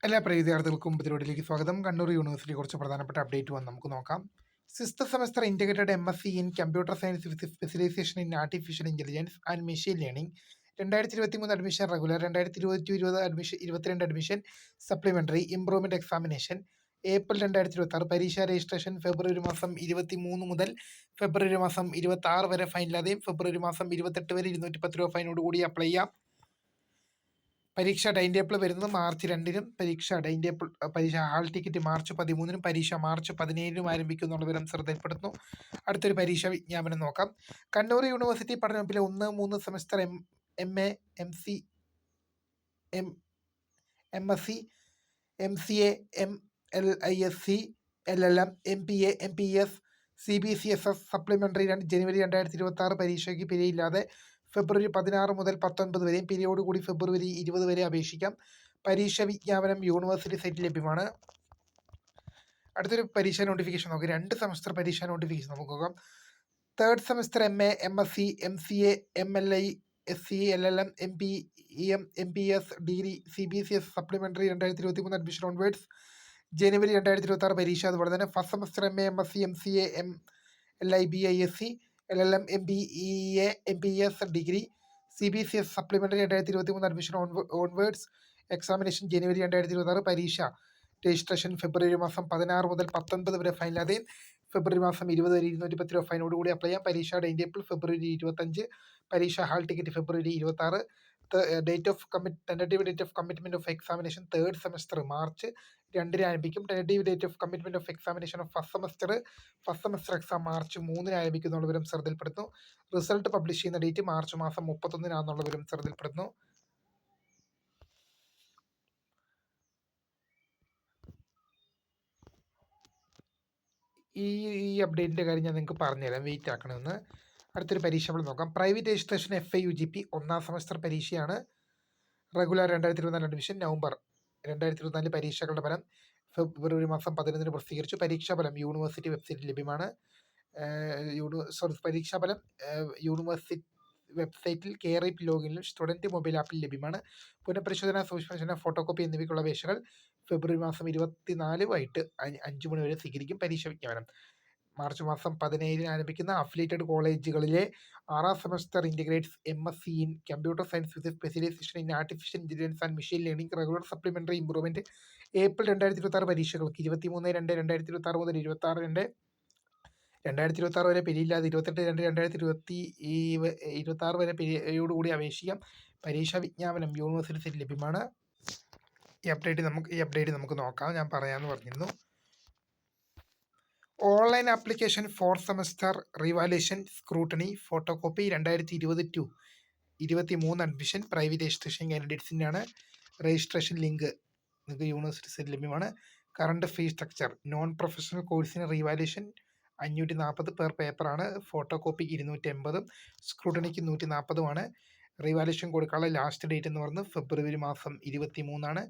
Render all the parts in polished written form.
എല്ലാ പ്രിയ വിദ്യാർത്ഥികൾക്കും പരിപാടിയിലേക്ക് സ്വാഗതം. കണ്ണൂർ യൂണിവേഴ്സിറ്റി കുറച്ച് പ്രധാനപ്പെട്ട അപ്ഡേറ്റ് വന്ന് നമുക്ക് നോക്കാം. Sixth semester integrated MSc in computer science with specialisation in artificial intelligence and machine learning 2023 admission regular, 2020 admission 22 admission supplementary improvement examination April 2026 പരീക്ഷ രജിസ്ട്രേഷൻ ഫെബ്രുവരി മാസം 23 മുതൽ ഫെബ്രുവരി മാസം 26 വരെ ഫൈനില്ലാതെയും ഫെബ്രുവരി മാസം 28 വരെ 210 രൂപ ഫൈനോട് കൂടി അപ്ലൈ ചെയ്യാം. പരീക്ഷ ടൈം ടേബിൾ വരുന്നത് മാർച്ച് 2-നും, പരീക്ഷ ഹാൾ ടിക്കറ്റ് മാർച്ച് 13-നും, പരീക്ഷ മാർച്ച് 17-നും ആരംഭിക്കും എന്നുള്ള വിവരം ശ്രദ്ധയിൽപ്പെടുന്നു. അടുത്തൊരു പരീക്ഷ വിജ്ഞാപനം നോക്കാം. കണ്ണൂർ യൂണിവേഴ്സിറ്റി പഠനവകുപ്പിലെ 1-3 semester MA, MC, MSc, MCA, MLISC, LLM, MPA, MPS, CBCSS supplementary ജനുവരി 2026 പരീക്ഷയ്ക്ക് പിഴയില്ലാതെ ഫെബ്രുവരി 16 മുതൽ 19 വരെയും പിരിയോട് കൂടി ഫെബ്രുവരി 20 വരെ അപേക്ഷിക്കാം. പരീക്ഷ വിജ്ഞാപനം യൂണിവേഴ്സിറ്റി സൈറ്റിൽ ലഭ്യമാണ്. അടുത്തൊരു പരീക്ഷ നോട്ടിഫിക്കേഷൻ നോക്കാം. 2 സെമസ്റ്റർ പരീക്ഷ നോട്ടിഫിക്കേഷൻ നമുക്ക് നോക്കാം. Third semester MA, MSc, MCA, MLISC, LLM, MPEM, MPS degree CBCS supplementary 2023 admission onwards ജനുവരി 2026 പരീക്ഷ. അതുപോലെ തന്നെ first semester MA, MSc, MCA, MLIBISC, LLM, MBEA, MPS degree CBCS supplementary 2023 admission onwards examination ജനുവരി 2026 പരീക്ഷ registration ഫെബ്രുവരി മാസം 16 മുതൽ 19 വരെ ഫൈനില്ലാതെയും ഫെബ്രുവരി മാസം 20 വരെ 210 രൂപ ഫൈനോട് കൂടി അപ്ലൈ ചെയ്യാം. പരീക്ഷ ടൈം ടേബിൾ ഫെബ്രുവരി 25, പരീക്ഷ ഹാൾ ടിക്കറ്റ് ഫെബ്രുവരി 26, tentative date of commitment of examination third semester March 2-ന് ആരംഭിക്കും. Tentative date of commitment of examination of first semester exam March 3-ന് ആരംഭിക്കും എന്നുള്ള വിവരം ശ്രദ്ധയിൽപ്പെടുന്നു. റിസൾട്ട് പബ്ലിഷ് ചെയ്യുന്ന ഡേറ്റ് മാർച്ച് മാസം 31-നാണെന്നുള്ള വിവരം ശ്രദ്ധയിൽപ്പെടുന്നു. ഈ അപ്ഡേറ്റിൻ്റെ കാര്യം ഞാൻ നിങ്ങൾക്ക് പറഞ്ഞുതരാം, വെയിറ്റ് ആക്കണമെന്ന്. അടുത്തൊരു പരീക്ഷ നമ്മൾ നോക്കാം. പ്രൈവറ്റ് രജിസ്ട്രേഷൻ FIUGP 1ാം സെമസ്റ്റർ പരീക്ഷയാണ്. റെഗുലർ 2024 അഡ്മിഷൻ നവംബർ 2024 പരീക്ഷകളുടെ ഫലം ഫെബ്രുവരി മാസം 15-ന് പ്രസിദ്ധീകരിച്ചു. പരീക്ഷാഫലം യൂണിവേഴ്സിറ്റി വെബ്സൈറ്റിൽ ലഭ്യമാണ്. പരീക്ഷാഫലം യൂണിവേഴ്സിറ്റി വെബ്സൈറ്റിൽ കെയറിപ്പ് ലോഗിനിലും സ്റ്റുഡൻറ്റ് മൊബൈൽ ആപ്പിൽ ലഭ്യമാണ്. പുനഃപരിശോധന, സൂക്ഷ്മപരിശോധന, ഫോട്ടോകോപ്പി എന്നിവയ്ക്കുള്ള അപേക്ഷകൾ ഫെബ്രുവരി മാസം 24 വൈകിട്ട് 5 മണി വരെ സ്വീകരിക്കും. പരീക്ഷ വിജ്ഞാപനം മാർച്ച് മാസം 17-ന് ആരംഭിക്കുന്ന അഫിലിയേറ്റഡ് കോളേജുകളിലെ 6ാം semester integrated MSc in computer science with specialisation in artificial intelligence and machine learning regular supplementary improvement April 2026 പരീക്ഷകൾക്ക് 23/2/2026 മുതൽ 26/2/2026 വരെ പിരിയില്ലാതെ 28/2/2026 വരെ പിരിയോടുകൂടി അപേക്ഷിക്കാം. പരീക്ഷാ വിജ്ഞാപനം യൂണിവേഴ്സിറ്റി സൈറ്റിൽ ലഭ്യമാണ്. ഈ അപ്ഡേറ്റ് നമുക്ക് നോക്കാം. ഞാൻ പറയാമെന്ന് പറഞ്ഞിരുന്നു. Online application for semester revaluation scrutiny photocopy 2020-23 admission private registration കാൻഡിഡേറ്റ്സിൻ്റെയാണ്. രജിസ്ട്രേഷൻ ലിങ്ക് നിങ്ങൾക്ക് യൂണിവേഴ്സിറ്റി സൈറ്റിൽ ലഭ്യമാണ്. Current fee structure non professional കോഴ്സിന് റിവാലുവേഷൻ 540 പെർ പേപ്പറാണ്. ഫോട്ടോകോപ്പിക്ക് 280, സ്ക്രൂട്ടണിക്ക് 140 റിവാലുവേഷൻ കൊടുക്കാനുള്ള ലാസ്റ്റ് ഡേറ്റ് എന്ന് പറയുന്നത് ഫെബ്രുവരി മാസം 23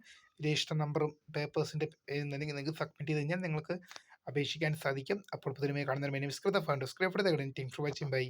രജിസ്റ്റർ നമ്പറും പേപ്പേഴ്സിൻ്റെ നിങ്ങൾക്ക് സബ്മിറ്റ് ചെയ്ത് കഴിഞ്ഞാൽ നിങ്ങൾക്ക് അപേക്ഷിക്കാൻ സാധിക്കും. അപ്പോൾ പുതിയ കാണുന്ന മെനു വിസ്കൃത ഫണ്ട് സ്ക്രിപ്റ്റ് ബൈ